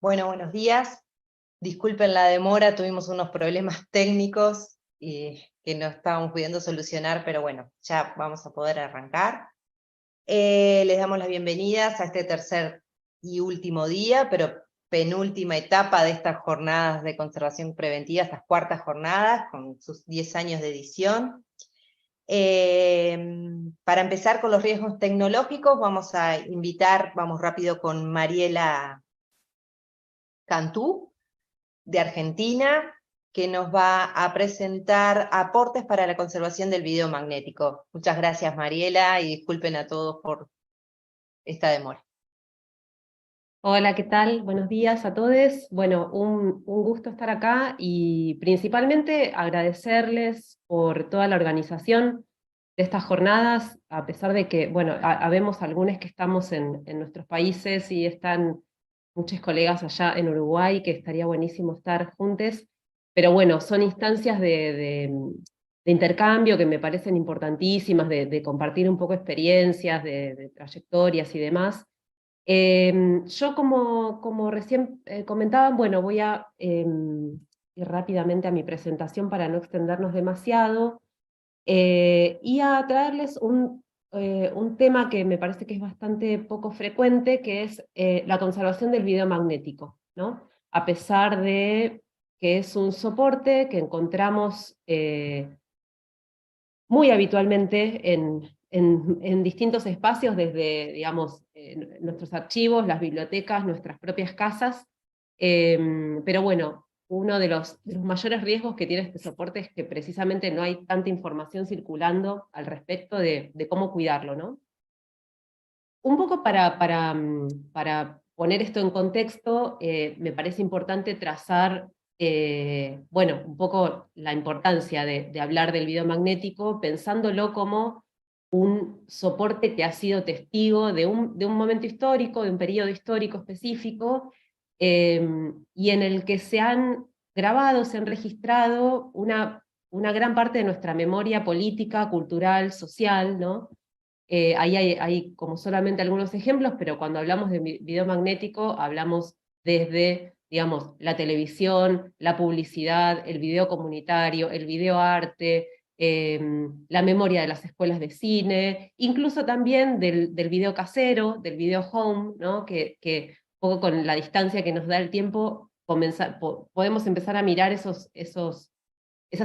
Bueno, buenos días. Disculpen la demora, tuvimos unos problemas técnicos que no estábamos pudiendo solucionar, pero bueno, ya vamos a poder arrancar. Les damos las bienvenidas a este tercer y último día, pero penúltima etapa de estas jornadas de conservación preventiva, estas cuartas jornadas, con sus 10 años de edición. Para empezar con los riesgos tecnológicos, vamos rápido con Mariela Cantú, de Argentina, que nos va a presentar aportes para la conservación del video magnético. Muchas gracias, Mariela, y disculpen a todos por esta demora. Hola, ¿qué tal? Buenos días a todos. Bueno, un gusto estar acá y principalmente agradecerles por toda la organización de estas jornadas, a pesar de que, bueno, habemos algunos que estamos en nuestros países y están muchos colegas allá en Uruguay, que estaría buenísimo estar juntos, pero bueno, son instancias de intercambio que me parecen importantísimas, de compartir un poco experiencias, de trayectorias y demás. Yo como recién comentaban, bueno, voy a ir rápidamente a mi presentación para no extendernos demasiado, y a traerles un tema que me parece que es bastante poco frecuente, que es la conservación del video magnético, ¿no? A pesar de que es un soporte que encontramos muy habitualmente en distintos espacios, desde, digamos, nuestros archivos, las bibliotecas, nuestras propias casas, pero bueno, uno de los mayores riesgos que tiene este soporte es que precisamente no hay tanta información circulando al respecto de cómo cuidarlo, ¿no? Un poco para poner esto en contexto, me parece importante trazar, bueno, un poco la importancia de hablar del video magnético, pensándolo como un soporte que ha sido testigo de un momento histórico, de un periodo histórico específico, y en el que se han grabado, se han registrado una gran parte de nuestra memoria política, cultural, social, ¿no? Ahí hay como solamente algunos ejemplos, pero cuando hablamos de video magnético, hablamos desde, digamos, la televisión, la publicidad, el video comunitario, el video arte, la memoria de las escuelas de cine, incluso también del video casero, del video home, ¿no? Que un poco con la distancia que nos da el tiempo, podemos empezar a mirar esas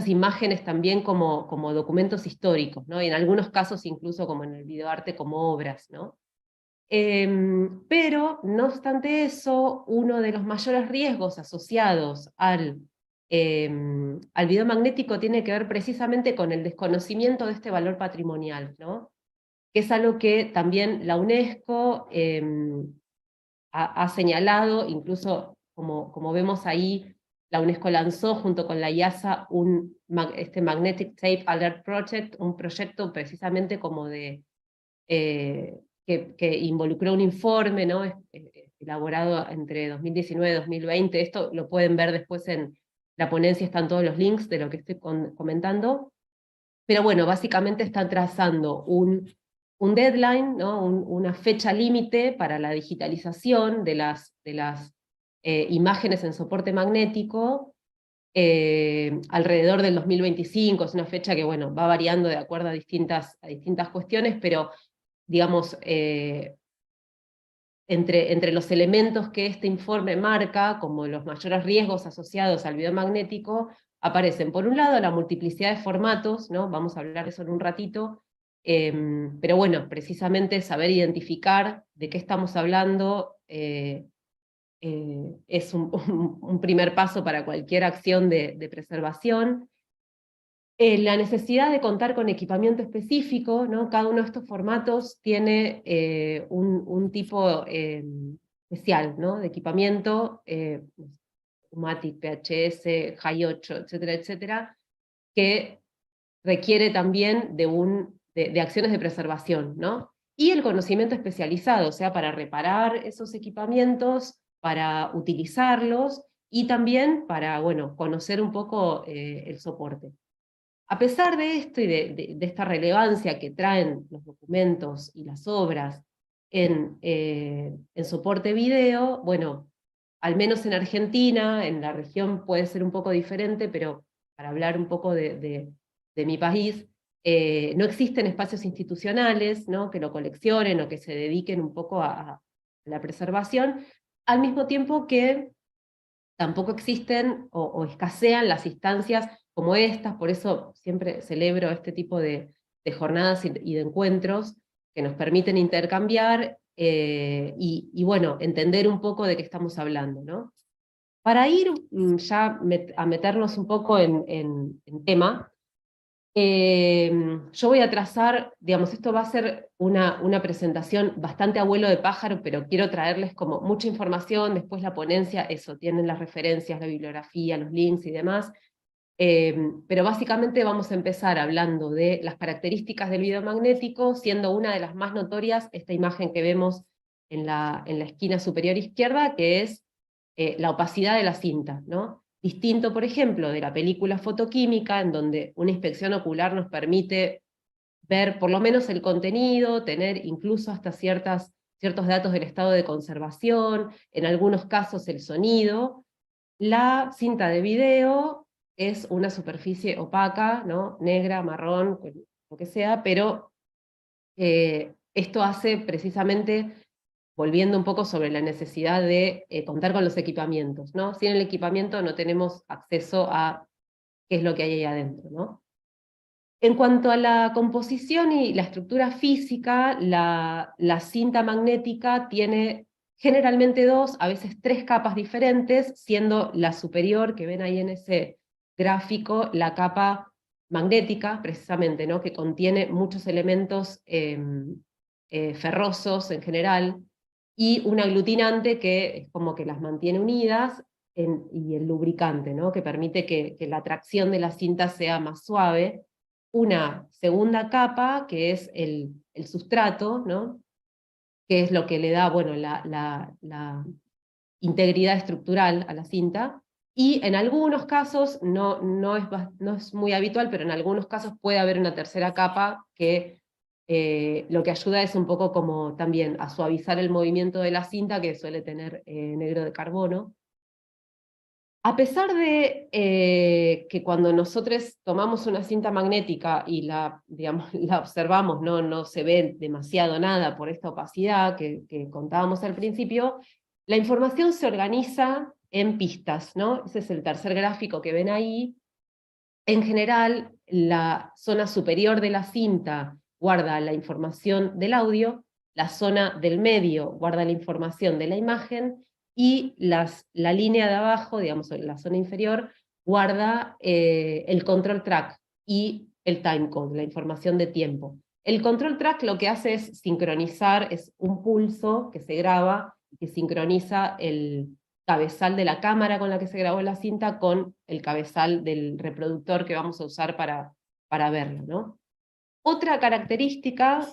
imágenes también como documentos históricos, ¿no? Y en algunos casos incluso como en el videoarte como obras, ¿no? Pero, no obstante eso, uno de los mayores riesgos asociados al video magnético tiene que ver precisamente con el desconocimiento de este valor patrimonial, ¿no? Que es algo que también la UNESCO ha señalado, incluso como vemos ahí, la UNESCO lanzó junto con la IASA este Magnetic Tape Alert Project, un proyecto precisamente como que involucró un informe, ¿no? Elaborado entre 2019 y 2020. Esto lo pueden ver después en la ponencia, están todos los links de lo que estoy comentando. Pero bueno, básicamente están trazando un deadline, ¿no? Una fecha límite para la digitalización de las imágenes en soporte magnético, alrededor del 2025, es una fecha que, bueno, va variando de acuerdo a distintas cuestiones, pero, digamos, entre los elementos que este informe marca, como los mayores riesgos asociados al video magnético, aparecen, por un lado, la multiplicidad de formatos, ¿no? Vamos a hablar de eso en un ratito, pero bueno, precisamente saber identificar de qué estamos hablando es un primer paso para cualquier acción de preservación. La necesidad de contar con equipamiento específico, ¿no? Cada uno de estos formatos tiene un tipo especial, ¿no? De equipamiento, Matic, PHS, Hi 8, etcétera, etcétera, que requiere también de acciones de preservación, ¿no? Y el conocimiento especializado, o sea, para reparar esos equipamientos, para utilizarlos, y también para, bueno, conocer un poco el soporte. A pesar de esto y de esta relevancia que traen los documentos y las obras en soporte video, bueno, al menos en Argentina, en la región puede ser un poco diferente, pero para hablar un poco de mi país, no existen espacios institucionales, ¿no?, que lo coleccionen o que se dediquen un poco a la preservación, al mismo tiempo que tampoco existen o escasean las instancias como estas. Por eso siempre celebro este tipo de jornadas y de encuentros que nos permiten intercambiar y bueno, entender un poco de qué estamos hablando, ¿no? Para ir ya a meternos un poco en tema, yo voy a trazar, digamos, esto va a ser una presentación bastante abuelo de pájaro, pero quiero traerles como mucha información, después la ponencia, eso, tienen las referencias, la bibliografía, los links y demás, pero básicamente vamos a empezar hablando de las características del video magnético, siendo una de las más notorias esta imagen que vemos en la esquina superior izquierda, que es la opacidad de la cinta, ¿no? Distinto, por ejemplo, de la película fotoquímica, en donde una inspección ocular nos permite ver por lo menos el contenido, tener incluso hasta ciertos datos del estado de conservación, en algunos casos el sonido. La cinta de video es una superficie opaca, ¿no?, negra, marrón, lo que sea, pero esto hace precisamente, volviendo un poco sobre la necesidad de contar con los equipamientos, ¿no? Sin el equipamiento no tenemos acceso a qué es lo que hay ahí adentro, ¿no? En cuanto a la composición y la estructura física, la cinta magnética tiene generalmente 2, a veces 3 capas diferentes, siendo la superior, que ven ahí en ese gráfico, la capa magnética, precisamente, ¿no?, que contiene muchos elementos ferrosos en general, y un aglutinante que es como que las mantiene unidas, y el lubricante, ¿no?, que permite que la tracción de la cinta sea más suave. Una segunda capa, que es el sustrato, ¿no?, que es lo que le da, bueno, la integridad estructural a la cinta, y en algunos casos, no es muy habitual, pero en algunos casos puede haber una tercera capa que lo que ayuda es un poco como también a suavizar el movimiento de la cinta, que suele tener negro de carbono. A pesar de que cuando nosotros tomamos una cinta magnética y digamos, la observamos, no se ve demasiado nada por esta opacidad que contábamos al principio, la información se organiza en pistas, ¿no? Ese es el tercer gráfico que ven ahí. En general, la zona superior de la cinta guarda la información del audio, la zona del medio guarda la información de la imagen, y la línea de abajo, digamos, la zona inferior, guarda el control track y el timecode, la información de tiempo. El control track lo que hace es sincronizar, es un pulso que se graba y que sincroniza el cabezal de la cámara con la que se grabó la cinta con el cabezal del reproductor que vamos a usar para verlo, ¿no? Otra característica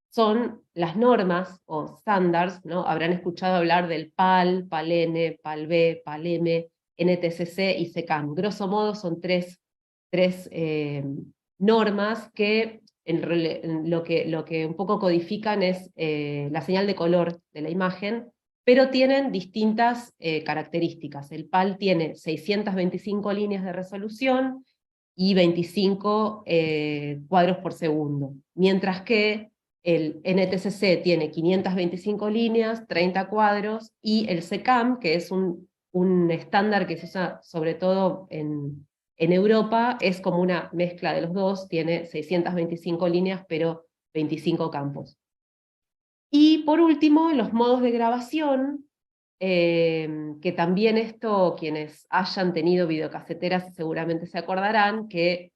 son las normas o standards, ¿no? Habrán escuchado hablar del PAL, PAL-N, PAL-B, PAL-M, NTSC y SECAM. Grosso modo son tres normas que lo que un poco codifican es la señal de color de la imagen, pero tienen distintas características. El PAL tiene 625 líneas de resolución y 25 cuadros por segundo, mientras que el NTSC tiene 525 líneas, 30 cuadros, y el SECAM, que es un estándar que se usa sobre todo en Europa, es como una mezcla de los dos, tiene 625 líneas, pero 25 campos. Y por último, los modos de grabación, que también esto, quienes hayan tenido videocaseteras seguramente se acordarán, que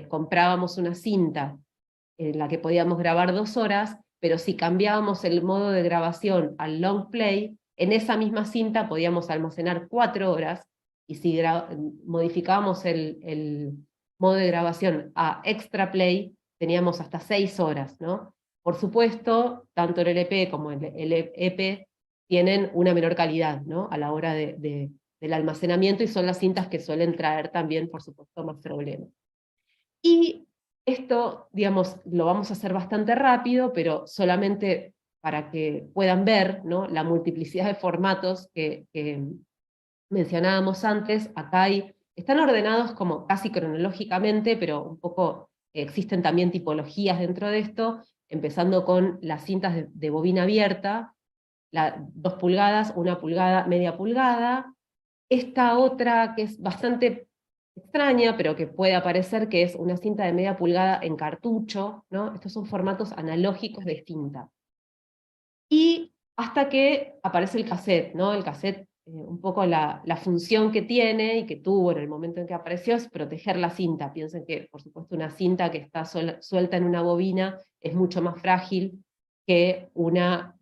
comprábamos una cinta en la que podíamos grabar 2 horas, pero si cambiábamos el modo de grabación al long play, en esa misma cinta podíamos almacenar 4 horas, y si modificábamos el modo de grabación a extra play, teníamos hasta 6 horas, ¿no? Por supuesto, tanto el LP como el EP tienen una menor calidad, ¿no?, a la hora del almacenamiento, y son las cintas que suelen traer también, por supuesto, más problemas. Y esto, digamos, lo vamos a hacer bastante rápido, pero solamente para que puedan ver, ¿no?, la multiplicidad de formatos que mencionábamos antes, están ordenados como casi cronológicamente, pero un poco existen también tipologías dentro de esto, empezando con las cintas de bobina abierta, 2 pulgadas, 1 pulgada, media pulgada. Esta otra que es bastante extraña, pero que puede aparecer, que es una cinta de media pulgada en cartucho, ¿no? Estos son formatos analógicos de cinta. Y hasta que aparece el cassette, ¿no? El cassette, un poco la función que tiene y que tuvo en el momento en que apareció es proteger la cinta. Piensen que, por supuesto, una cinta que está suelta en una bobina es mucho más frágil que una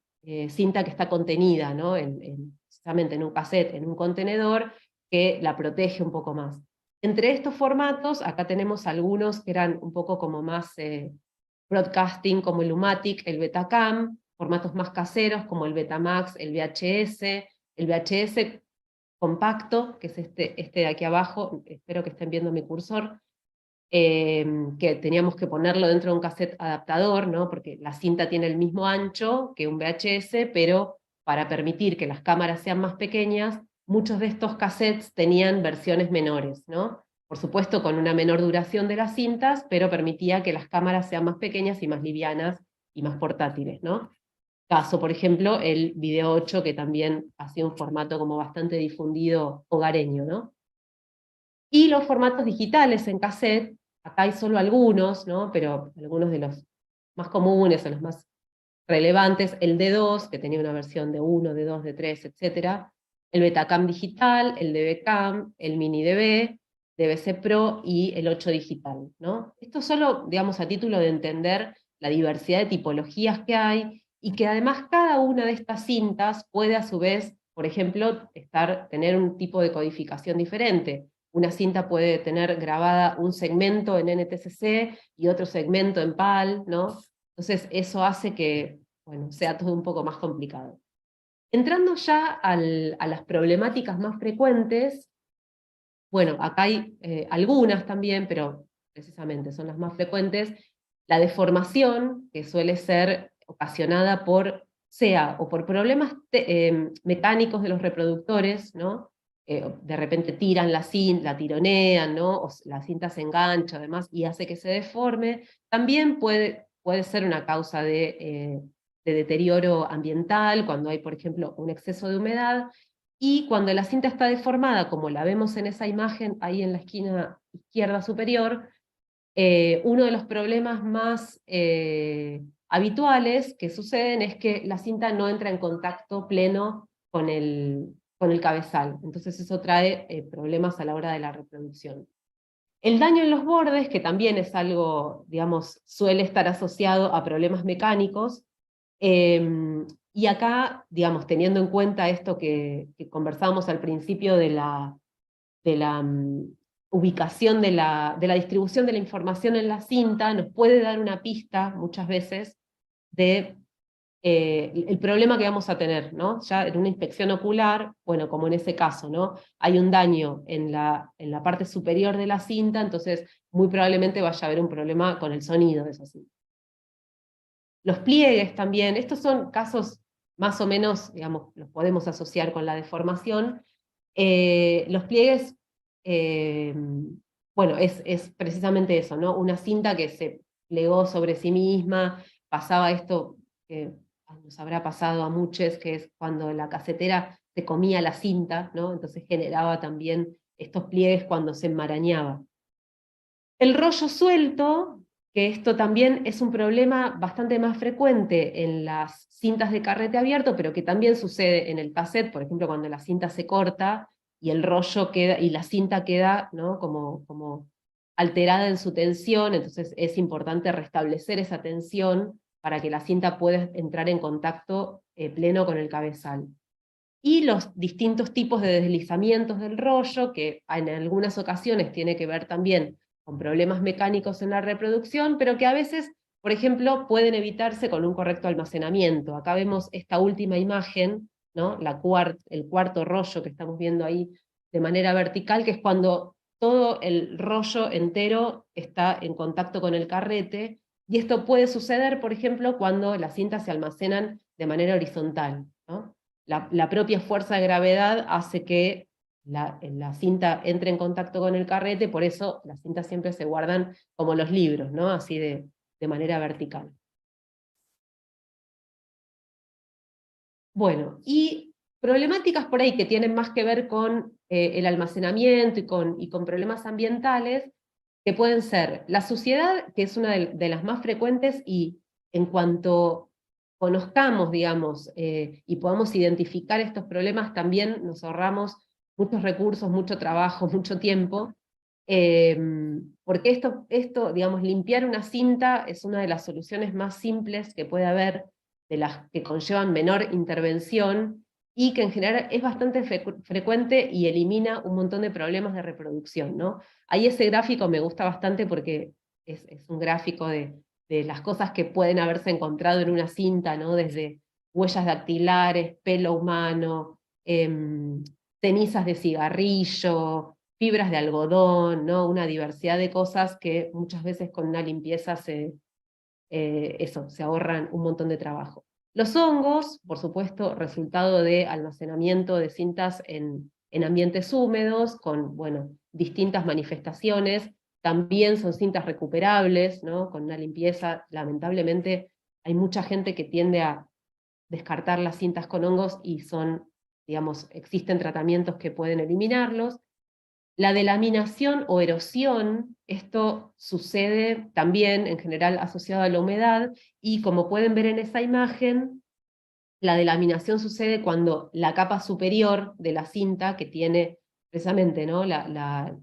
cinta que está contenida, ¿no? Precisamente en un cassette, en un contenedor, que la protege un poco más. Entre estos formatos, acá tenemos algunos que eran un poco como más broadcasting, como el Lumatic, el Betacam, formatos más caseros como el Betamax, el VHS compacto, que es este de aquí abajo, espero que estén viendo mi cursor, que teníamos que ponerlo dentro de un cassette adaptador, ¿no? Porque la cinta tiene el mismo ancho que un VHS, pero para permitir que las cámaras sean más pequeñas, muchos de estos cassettes tenían versiones menores, ¿no? Por supuesto con una menor duración de las cintas, pero permitía que las cámaras sean más pequeñas y más livianas y más portátiles, ¿no? Caso, por ejemplo, el Video 8, que también ha sido un formato como bastante difundido hogareño, ¿no? Y los formatos digitales en cassette, acá hay solo algunos, ¿no? Pero algunos de los más comunes o los más relevantes, el D2, que tenía una versión de 1, de 2, de 3, etc. El Betacam digital, el DBCam, el Mini DB, DVC Pro y el 8 digital, ¿no? Esto solo, digamos, a título de entender la diversidad de tipologías que hay y que además cada una de estas cintas puede a su vez, por ejemplo, tener un tipo de codificación diferente. Una cinta puede tener grabada un segmento en NTSC y otro segmento en PAL, ¿no? Entonces eso hace que, bueno, sea todo un poco más complicado. Entrando ya a las problemáticas más frecuentes, bueno, acá hay algunas también, pero precisamente son las más frecuentes. La deformación, que suele ser ocasionada sea o por problemas mecánicos de los reproductores, ¿no? De repente tiran la cinta, la tironean, ¿no? O la cinta se engancha además y hace que se deforme. También puede ser una causa de deterioro ambiental, cuando hay, por ejemplo, un exceso de humedad, y cuando la cinta está deformada, como la vemos en esa imagen ahí en la esquina izquierda superior, uno de los problemas más habituales que suceden es que la cinta no entra en contacto pleno con el cabezal. Entonces eso trae problemas a la hora de la reproducción. El daño en los bordes, que también es algo, digamos, suele estar asociado a problemas mecánicos, y acá, digamos, teniendo en cuenta esto que conversábamos al principio de la ubicación de la distribución de la información en la cinta, nos puede dar una pista muchas veces de el problema que vamos a tener, ¿no? Ya en una inspección ocular, bueno, como en ese caso, ¿no? Hay un daño en la parte superior de la cinta, entonces muy probablemente vaya a haber un problema con el sonido de esa cinta. Los pliegues también, estos son casos más o menos, digamos, los podemos asociar con la deformación. Los pliegues, bueno, es precisamente eso, ¿no? Una cinta que se plegó sobre sí misma, pasaba esto que nos habrá pasado a muchos, que es cuando la casetera se comía la cinta, ¿no? Entonces generaba también estos pliegues cuando se enmarañaba. El rollo suelto, que esto también es un problema bastante más frecuente en las cintas de carrete abierto, pero que también sucede en el cassette, por ejemplo, cuando la cinta se corta y el rollo queda, y la cinta queda, ¿no? como alterada en su tensión, entonces es importante restablecer esa tensión para que la cinta pueda entrar en contacto pleno con el cabezal. Y los distintos tipos de deslizamientos del rollo, que en algunas ocasiones tiene que ver también con problemas mecánicos en la reproducción, pero que a veces, por ejemplo, pueden evitarse con un correcto almacenamiento. Acá vemos esta última imagen, ¿no? El cuarto rollo que estamos viendo ahí de manera vertical, que es cuando todo el rollo entero está en contacto con el carrete, y esto puede suceder, por ejemplo, cuando las cintas se almacenan de manera horizontal, ¿no? La propia fuerza de gravedad hace que la cinta entre en contacto con el carrete, por eso las cintas siempre se guardan como los libros, ¿no? Así de manera vertical. Bueno, y problemáticas por ahí que tienen más que ver con el almacenamiento y con problemas ambientales, que pueden ser la suciedad, que es una de las más frecuentes, y en cuanto conozcamos, digamos, y podamos identificar estos problemas, también nos ahorramos muchos recursos, mucho trabajo, mucho tiempo, porque esto, digamos, limpiar una cinta es una de las soluciones más simples que puede haber, de las que conllevan menor intervención, y que en general es bastante frecuente y elimina un montón de problemas de reproducción, ¿no? Ahí ese gráfico me gusta bastante porque es un gráfico de las cosas que pueden haberse encontrado en una cinta, ¿no? Desde huellas dactilares, pelo humano, cenizas de cigarrillo, fibras de algodón, ¿no? Una diversidad de cosas que muchas veces con una limpieza se ahorran un montón de trabajo. Los hongos, por supuesto, resultado de almacenamiento de cintas en ambientes húmedos, con, bueno, distintas manifestaciones, también son cintas recuperables, ¿no? Con una limpieza, lamentablemente, hay mucha gente que tiende a descartar las cintas con hongos y son, digamos, existen tratamientos que pueden eliminarlos. La delaminación o erosión, esto sucede también en general asociado a la humedad, y como pueden ver en esa imagen, la delaminación sucede cuando la capa superior de la cinta, que tiene precisamente, ¿no? La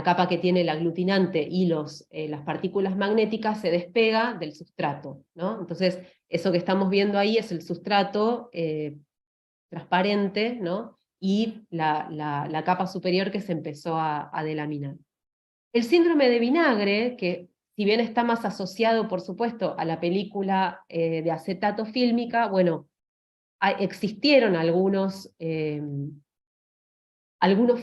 capa que tiene el aglutinante y las partículas magnéticas, se despega del sustrato, ¿no? Entonces, eso que estamos viendo ahí es el sustrato transparente, ¿no? Y la capa superior que se empezó a delaminar. El síndrome de vinagre, que si bien está más asociado, por supuesto, a la película de acetato fílmica, bueno, existieron algunos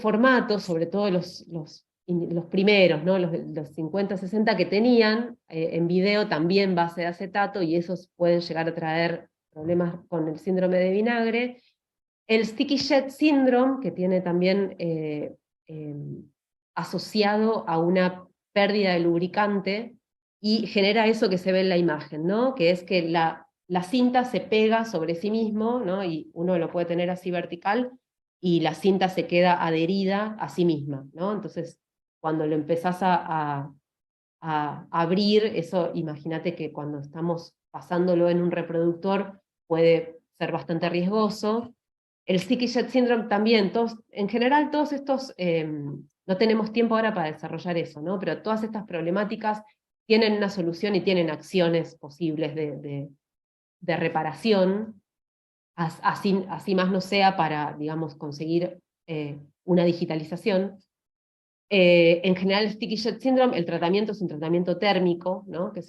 formatos, sobre todo los primeros, ¿no? los 50, 60, que tenían en video también base de acetato, y esos pueden llegar a traer problemas con el síndrome de vinagre. El Sticky Jet Syndrome, que tiene también asociado a una pérdida de lubricante, y genera eso que se ve en la imagen, ¿no? Que es que la cinta se pega sobre sí mismo, ¿no? Y uno lo puede tener así vertical, y la cinta se queda adherida a sí misma, ¿no? Entonces, cuando lo empezás a abrir, eso, imagínate que cuando estamos pasándolo en un reproductor puede ser bastante riesgoso. El Sticky Jet Syndrome también, en general todos estos, no tenemos tiempo ahora para desarrollar eso, ¿no? Pero todas estas problemáticas tienen una solución y tienen acciones posibles de reparación, así más no sea para, digamos, conseguir una digitalización. En general, el Sticky Jet Syndrome, el tratamiento es un tratamiento térmico, ¿no? Que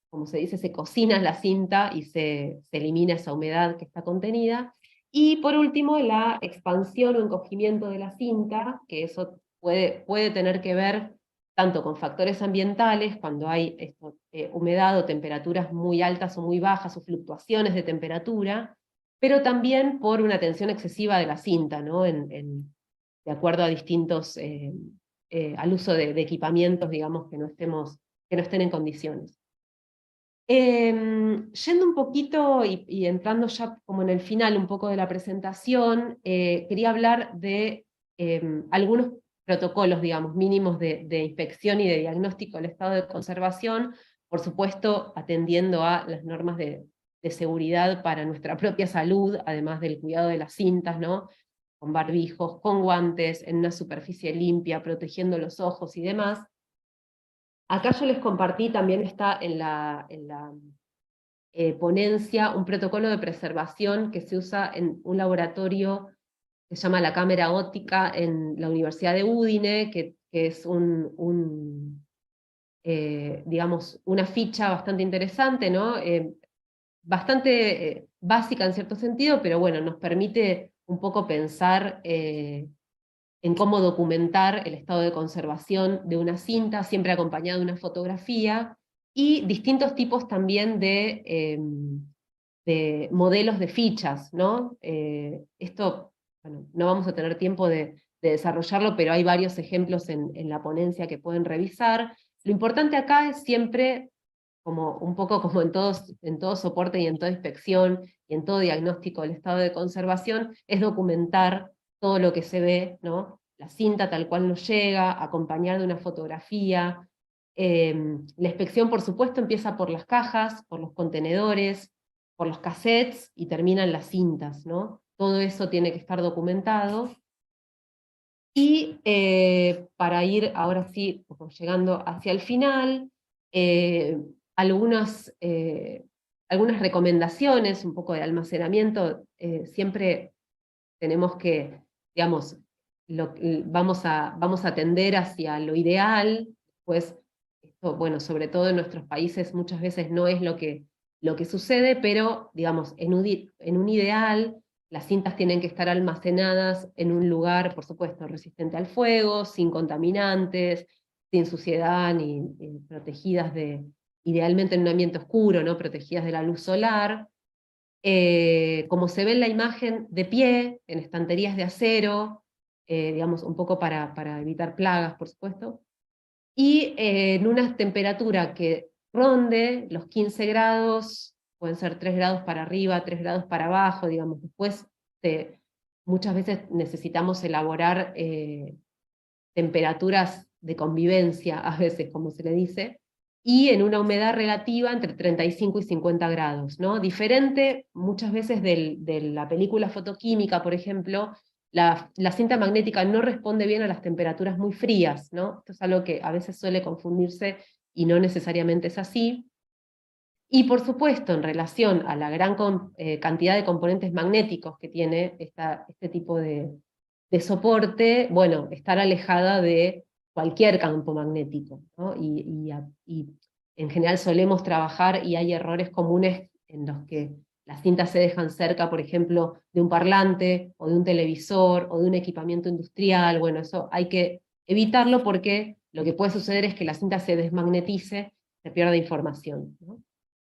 como se dice, se cocina la cinta y se elimina esa humedad que está contenida. Y por último, la expansión o encogimiento de la cinta, que eso puede tener que ver tanto con factores ambientales, cuando hay humedad o temperaturas muy altas o muy bajas, o fluctuaciones de temperatura, pero también por una tensión excesiva de la cinta, ¿no? De acuerdo a distintos, al uso de equipamientos, digamos, que no estén en condiciones. Yendo un poquito y entrando ya como en el final un poco de la presentación, quería hablar de algunos protocolos, digamos, mínimos de inspección y de diagnóstico del estado de conservación, por supuesto atendiendo a las normas de seguridad para nuestra propia salud, además del cuidado de las cintas, ¿no? Con barbijos, con guantes, en una superficie limpia, protegiendo los ojos y demás. Acá yo les compartí, también está en la ponencia, un protocolo de preservación que se usa en un laboratorio que se llama la Cámara Óptica en la Universidad de Udine, que es digamos, una ficha bastante interesante, ¿no? Bastante básica en cierto sentido, pero bueno, nos permite un poco pensar en cómo documentar el estado de conservación de una cinta, siempre acompañado de una fotografía, y distintos tipos también de modelos de fichas, ¿no? Esto, bueno, no vamos a tener tiempo de desarrollarlo, pero hay varios ejemplos en la ponencia que pueden revisar. Lo importante acá es siempre, como un poco como en todo soporte y en toda inspección y en todo diagnóstico del estado de conservación, es documentar todo lo que se ve, ¿no? La cinta tal cual nos llega, acompañar de una fotografía. La inspección, por supuesto, empieza por las cajas, por los contenedores, por los cassettes y termina en las cintas, ¿no? Todo eso tiene que estar documentado. Y para ir ahora sí, como llegando hacia el final, eh, algunas, algunas recomendaciones, un poco de almacenamiento. Siempre tenemos que, digamos, vamos a tender hacia lo ideal. Pues esto, bueno, sobre todo en nuestros países muchas veces no es lo que sucede, pero digamos, en un ideal las cintas tienen que estar almacenadas en un lugar, por supuesto, resistente al fuego, sin contaminantes, sin suciedad, ni protegidas idealmente en un ambiente oscuro, ¿no? Protegidas de la luz solar. Como se ve en la imagen, de pie, en estanterías de acero, digamos, un poco para evitar plagas, por supuesto, y en una temperatura que ronde los 15 grados, pueden ser 3 grados para arriba, 3 grados para abajo, digamos. Después muchas veces necesitamos elaborar temperaturas de convivencia, a veces, como se le dice, y en una humedad relativa entre 35 y 50 grados, ¿no? Diferente muchas veces de la película fotoquímica, por ejemplo. La cinta magnética no responde bien a las temperaturas muy frías, ¿no? Esto es algo que a veces suele confundirse y no necesariamente es así. Y por supuesto, en relación a la gran cantidad de componentes magnéticos que tiene este tipo de soporte, bueno, estar alejada de cualquier campo magnético, ¿no? Y en general solemos trabajar, y hay errores comunes en los que las cintas se dejan cerca, por ejemplo, de un parlante, o de un televisor, o de un equipamiento industrial. Bueno, eso hay que evitarlo, porque lo que puede suceder es que la cinta se desmagnetice, se pierda información, ¿no?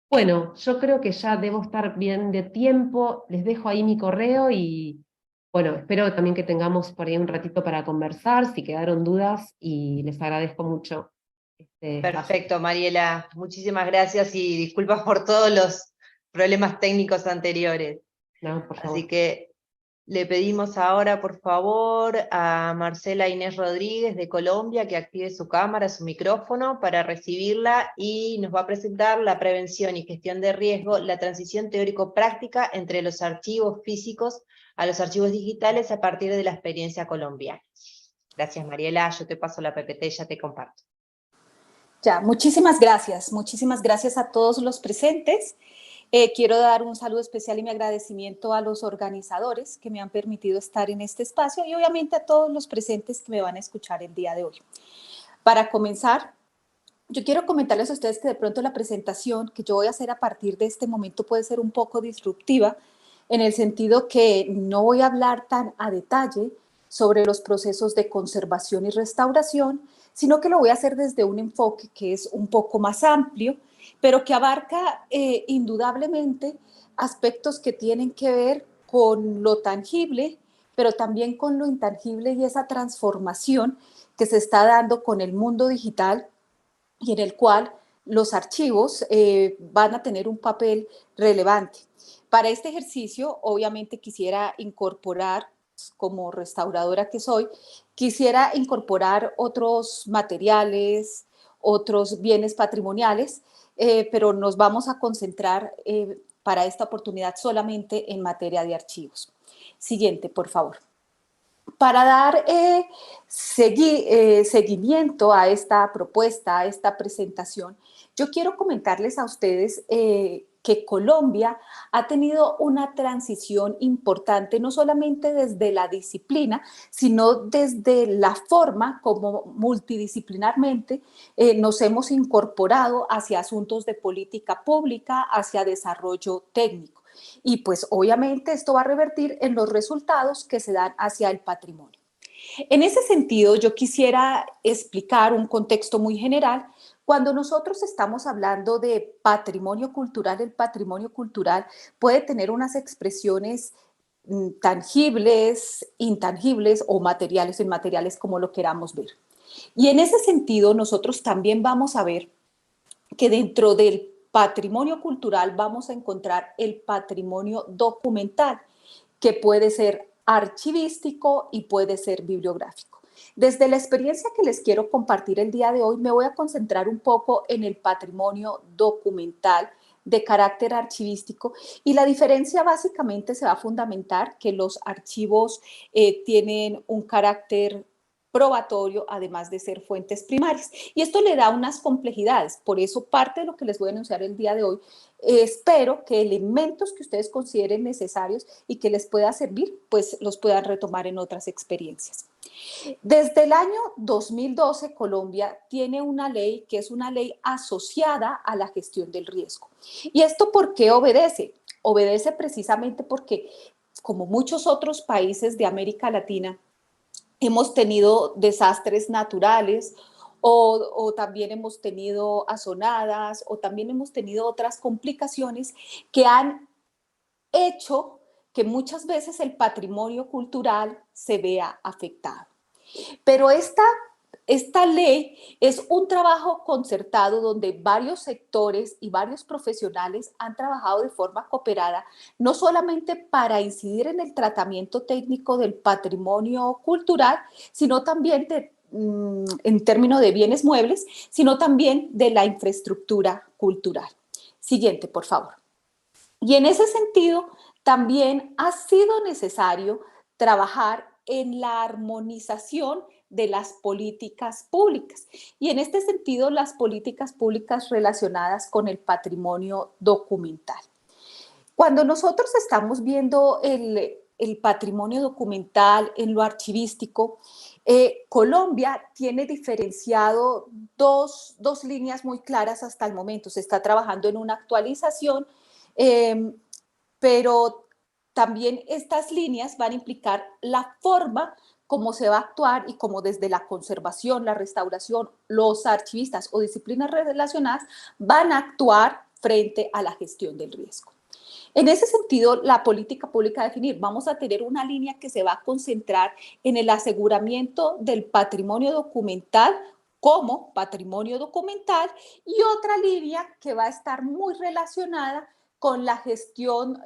Bueno, yo creo que ya debo estar bien de tiempo. Les dejo ahí mi correo y, bueno, espero también que tengamos por ahí un ratito para conversar, si quedaron dudas, y les agradezco mucho este espacio. Perfecto, Mariela. Muchísimas gracias y disculpas por todos los problemas técnicos anteriores. No, por Así favor. que le pedimos ahora, por favor, a Marcela Inés Rodríguez de Colombia que active su cámara, su micrófono para recibirla, y nos va a presentar la prevención y gestión de riesgo, la transición teórico-práctica entre los archivos físicos a los archivos digitales a partir de la experiencia colombiana. Gracias, Mariela. Yo te paso la PPT y ya te comparto. Ya, muchísimas gracias a todos los presentes. Quiero dar un saludo especial y mi agradecimiento a los organizadores que me han permitido estar en este espacio, y obviamente a todos los presentes que me van a escuchar el día de hoy. Para comenzar, yo quiero comentarles a ustedes que de pronto la presentación que yo voy a hacer a partir de este momento puede ser un poco disruptiva, en el sentido que no voy a hablar tan a detalle sobre los procesos de conservación y restauración, sino que lo voy a hacer desde un enfoque que es un poco más amplio, pero que abarca indudablemente aspectos que tienen que ver con lo tangible, pero también con lo intangible, y esa transformación que se está dando con el mundo digital, y en el cual los archivos van a tener un papel relevante. Para este ejercicio, obviamente quisiera incorporar, como restauradora que soy, quisiera incorporar otros materiales, otros bienes patrimoniales, pero nos vamos a concentrar para esta oportunidad solamente en materia de archivos. Siguiente, por favor. Para dar seguimiento a esta propuesta, a esta presentación, yo quiero comentarles a ustedes que Colombia ha tenido una transición importante, no solamente desde la disciplina, sino desde la forma como multidisciplinarmente nos hemos incorporado hacia asuntos de política pública, hacia desarrollo técnico. Y pues obviamente esto va a revertir en los resultados que se dan hacia el patrimonio. En ese sentido, yo quisiera explicar un contexto muy general. Cuando nosotros estamos hablando de patrimonio cultural, el patrimonio cultural puede tener unas expresiones tangibles, intangibles o materiales o inmateriales, como lo queramos ver. Y en ese sentido, nosotros también vamos a ver que dentro del patrimonio cultural vamos a encontrar el patrimonio documental, que puede ser archivístico y puede ser bibliográfico. Desde la experiencia que les quiero compartir el día de hoy, me voy a concentrar un poco en el patrimonio documental de carácter archivístico, y la diferencia básicamente se va a fundamentar que los archivos tienen un carácter probatorio, además de ser fuentes primarias. Y esto le da unas complejidades. Por eso, parte de lo que les voy a anunciar el día de hoy, espero que elementos que ustedes consideren necesarios y que les pueda servir, pues los puedan retomar en otras experiencias. Desde el año 2012, Colombia tiene una ley que es una ley asociada a la gestión del riesgo. ¿Y esto por qué obedece? Obedece precisamente porque, como muchos otros países de América Latina, hemos tenido desastres naturales o también hemos tenido azonadas o también hemos tenido otras complicaciones que han hecho que muchas veces el patrimonio cultural se vea afectado. Pero esta ley es un trabajo concertado donde varios sectores y varios profesionales han trabajado de forma cooperada, no solamente para incidir en el tratamiento técnico del patrimonio cultural, sino también en términos de bienes muebles, sino también de la infraestructura cultural. Siguiente, por favor. Y en ese sentido, también ha sido necesario trabajar en la armonización de las políticas públicas. Y en este sentido, las políticas públicas relacionadas con el patrimonio documental. Cuando nosotros estamos viendo el patrimonio documental en lo archivístico, Colombia tiene diferenciado dos líneas muy claras hasta el momento. Se está trabajando en una actualización, pero también estas líneas van a implicar la forma cómo se va a actuar y cómo desde la conservación, la restauración, los archivistas o disciplinas relacionadas van a actuar frente a la gestión del riesgo. En ese sentido, la política pública a definir, vamos a tener una línea que se va a concentrar en el aseguramiento del patrimonio documental como patrimonio documental, y otra línea que va a estar muy relacionada con la gestión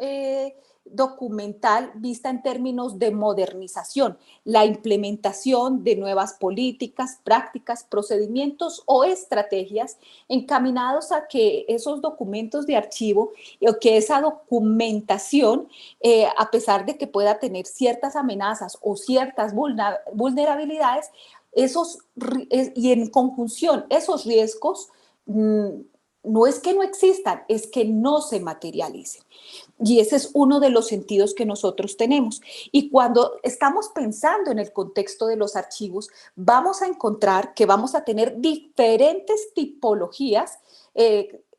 documental vista en términos de modernización, la implementación de nuevas políticas, prácticas, procedimientos o estrategias encaminados a que esos documentos de archivo o que esa documentación, a pesar de que pueda tener ciertas amenazas o ciertas vulnerabilidades, y en conjunción esos riesgos no es que no existan, es que no se materialicen. Y ese es uno de los sentidos que nosotros tenemos. Y cuando estamos pensando en el contexto de los archivos, vamos a encontrar que vamos a tener diferentes tipologías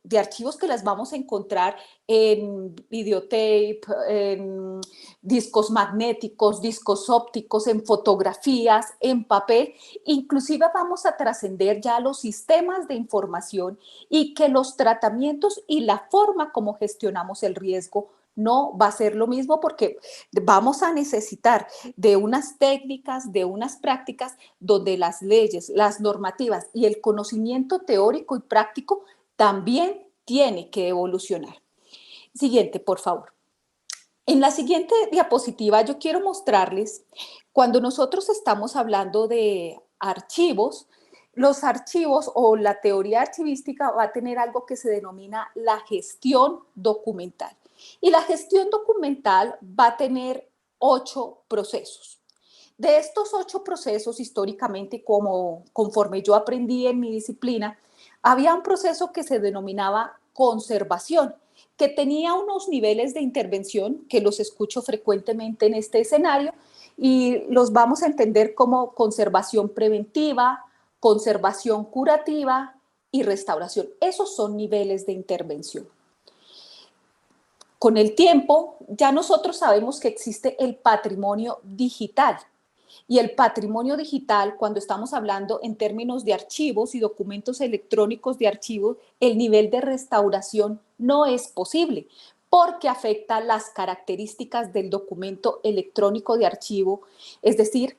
de archivos que las vamos a encontrar en videotape, en discos magnéticos, discos ópticos, en fotografías, en papel. Inclusive vamos a trascender ya los sistemas de información, y que los tratamientos y la forma como gestionamos el riesgo no va a ser lo mismo, porque vamos a necesitar de unas técnicas, de unas prácticas donde las leyes, las normativas y el conocimiento teórico y práctico también tiene que evolucionar. Siguiente, por favor. En la siguiente diapositiva yo quiero mostrarles, cuando nosotros estamos hablando de archivos, los archivos o la teoría archivística va a tener algo que se denomina la gestión documental. Y la gestión documental va a tener 8 procesos. De estos 8 procesos, históricamente, conforme yo aprendí en mi disciplina, había un proceso que se denominaba conservación, que tenía unos niveles de intervención que los escucho frecuentemente en este escenario, y los vamos a entender como conservación preventiva, conservación curativa y restauración. Esos son niveles de intervención. Con el tiempo, ya nosotros sabemos que existe el patrimonio digital. Y el patrimonio digital, cuando estamos hablando en términos de archivos y documentos electrónicos de archivos, el nivel de restauración no es posible, porque afecta las características del documento electrónico de archivo, es decir,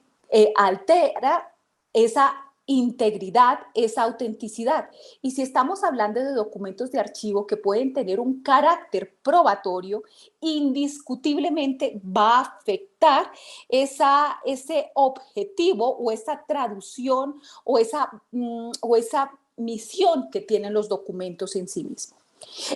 altera esa integridad, esa autenticidad. Y si estamos hablando de documentos de archivo que pueden tener un carácter probatorio, indiscutiblemente va a afectar ese objetivo o esa traducción o esa misión que tienen los documentos en sí mismos.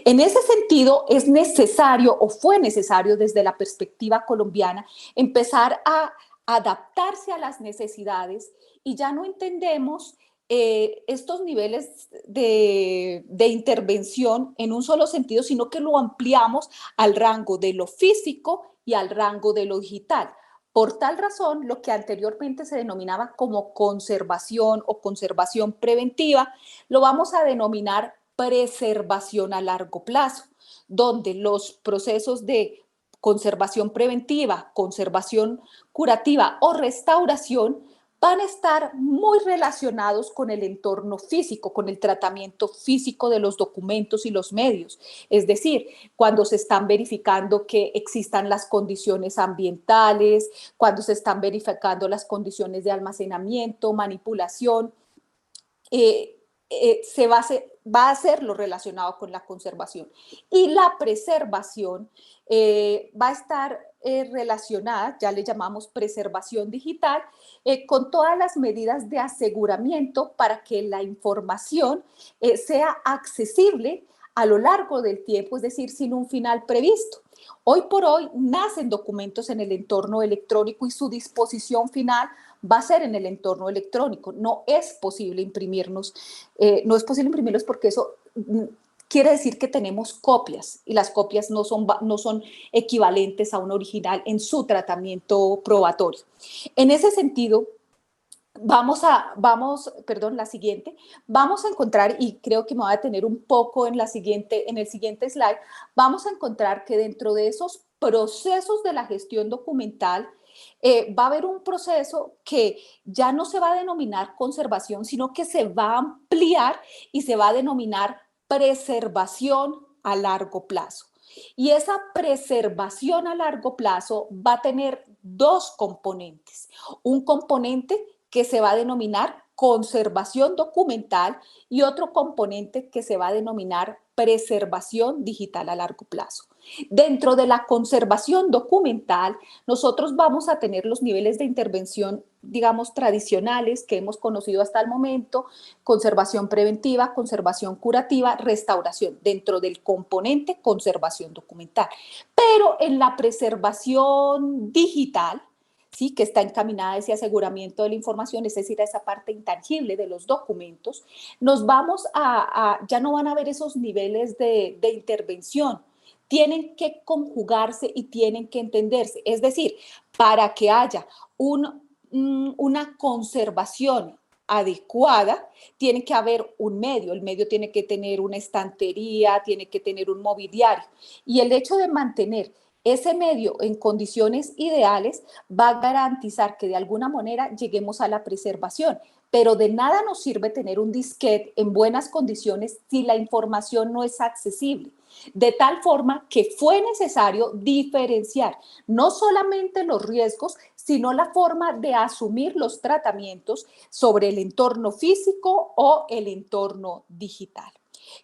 En ese sentido, es necesario o fue necesario desde la perspectiva colombiana empezar a adaptarse a las necesidades y ya no entendemos estos niveles de intervención en un solo sentido, sino que lo ampliamos al rango de lo físico y al rango de lo digital. Por tal razón, lo que anteriormente se denominaba como conservación o conservación preventiva, lo vamos a denominar preservación a largo plazo, donde los procesos de conservación preventiva, conservación curativa o restauración van a estar muy relacionados con el entorno físico, con el tratamiento físico de los documentos y los medios. Es decir, cuando se están verificando que existan las condiciones ambientales, cuando se están verificando las condiciones de almacenamiento, manipulación, va a ser lo relacionado con la conservación. Y la preservación va a estar relacionada, ya le llamamos preservación digital, con todas las medidas de aseguramiento para que la información sea accesible a lo largo del tiempo, es decir, sin un final previsto. Hoy por hoy nacen documentos en el entorno electrónico y su disposición final va a ser en el entorno electrónico. No es posible imprimirlos porque eso quiere decir que tenemos copias y las copias no son equivalentes a un original en su tratamiento probatorio. En ese sentido, la siguiente, vamos a encontrar, y creo que me voy a detener un poco en el siguiente slide, vamos a encontrar que dentro de esos procesos de la gestión documental, va a haber un proceso que ya no se va a denominar conservación, sino que se va a ampliar y se va a denominar preservación a largo plazo. Y esa preservación a largo plazo va a tener dos componentes. Un componente que se va a denominar conservación documental y otro componente que se va a denominar preservación digital a largo plazo. Dentro de la conservación documental, nosotros vamos a tener los niveles de intervención, digamos, tradicionales que hemos conocido hasta el momento: conservación preventiva, conservación curativa, restauración, dentro del componente conservación documental. Pero en la preservación digital, ¿sí?, que está encaminada a ese aseguramiento de la información, es decir, a esa parte intangible de los documentos, ya no van a haber esos niveles de intervención. Tienen que conjugarse y tienen que entenderse. Es decir, para que haya una conservación adecuada, tiene que haber un medio. El medio tiene que tener una estantería, tiene que tener un mobiliario. Y el hecho de mantener ese medio en condiciones ideales va a garantizar que de alguna manera lleguemos a la preservación. Pero de nada nos sirve tener un disquete en buenas condiciones si la información no es accesible. De tal forma que fue necesario diferenciar no solamente los riesgos, sino la forma de asumir los tratamientos sobre el entorno físico o el entorno digital.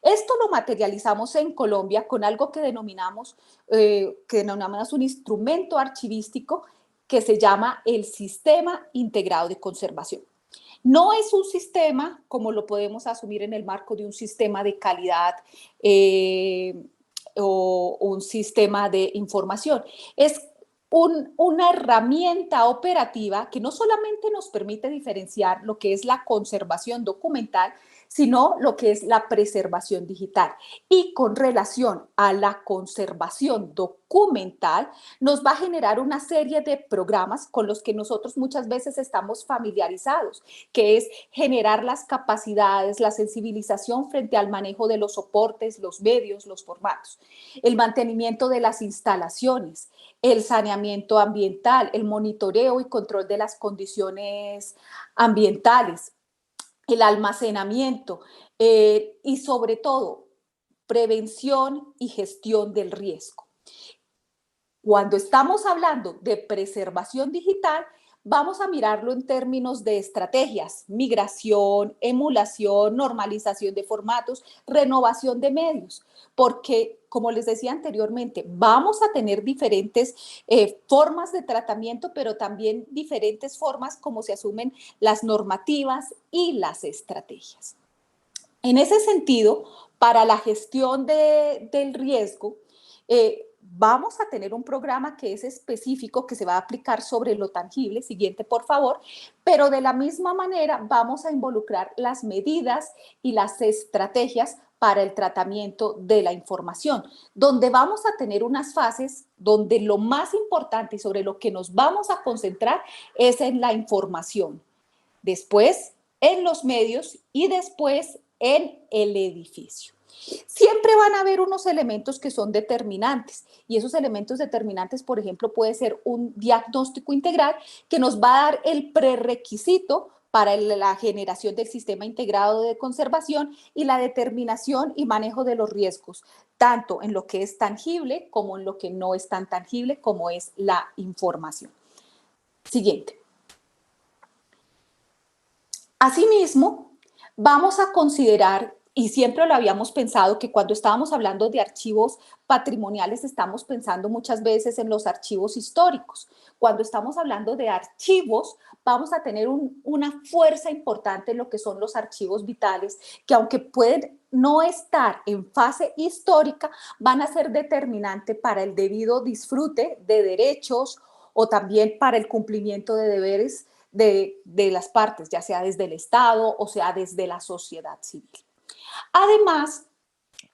Esto lo materializamos en Colombia con algo que denominamos un instrumento archivístico que se llama el Sistema Integrado de Conservación. No es un sistema como lo podemos asumir en el marco de un sistema de calidad o un sistema de información. Es una herramienta operativa que no solamente nos permite diferenciar lo que es la conservación documental, sino lo que es la preservación digital. Y con relación a la conservación documental, nos va a generar una serie de programas con los que nosotros muchas veces estamos familiarizados, que es generar las capacidades, la sensibilización frente al manejo de los soportes, los medios, los formatos, el mantenimiento de las instalaciones, el saneamiento ambiental, el monitoreo y control de las condiciones ambientales, el almacenamiento y sobre todo prevención y gestión del riesgo. Cuando estamos hablando de preservación digital, vamos a mirarlo en términos de estrategias: migración, emulación, normalización de formatos, renovación de medios, porque, como les decía anteriormente, vamos a tener diferentes formas de tratamiento, pero también diferentes formas como se asumen las normativas y las estrategias. En ese sentido, para la gestión del riesgo, vamos a tener un programa que es específico, que se va a aplicar sobre lo tangible. Siguiente, por favor. Pero de la misma manera vamos a involucrar las medidas y las estrategias para el tratamiento de la información, donde vamos a tener unas fases donde lo más importante y sobre lo que nos vamos a concentrar es en la información, después en los medios y después en el edificio. Siempre van a haber unos elementos que son determinantes, y esos elementos determinantes, por ejemplo, puede ser un diagnóstico integral que nos va a dar el prerequisito para la generación del sistema integrado de conservación y la determinación y manejo de los riesgos, tanto en lo que es tangible como en lo que no es tan tangible, como es la información. Siguiente. Asimismo, vamos a considerar, y siempre lo habíamos pensado, que cuando estábamos hablando de archivos patrimoniales estamos pensando muchas veces en los archivos históricos. Cuando estamos hablando de archivos, vamos a tener una fuerza importante en lo que son los archivos vitales, que aunque pueden no estar en fase histórica, van a ser determinantes para el debido disfrute de derechos o también para el cumplimiento de deberes de las partes, ya sea desde el Estado o sea desde la sociedad civil. Además,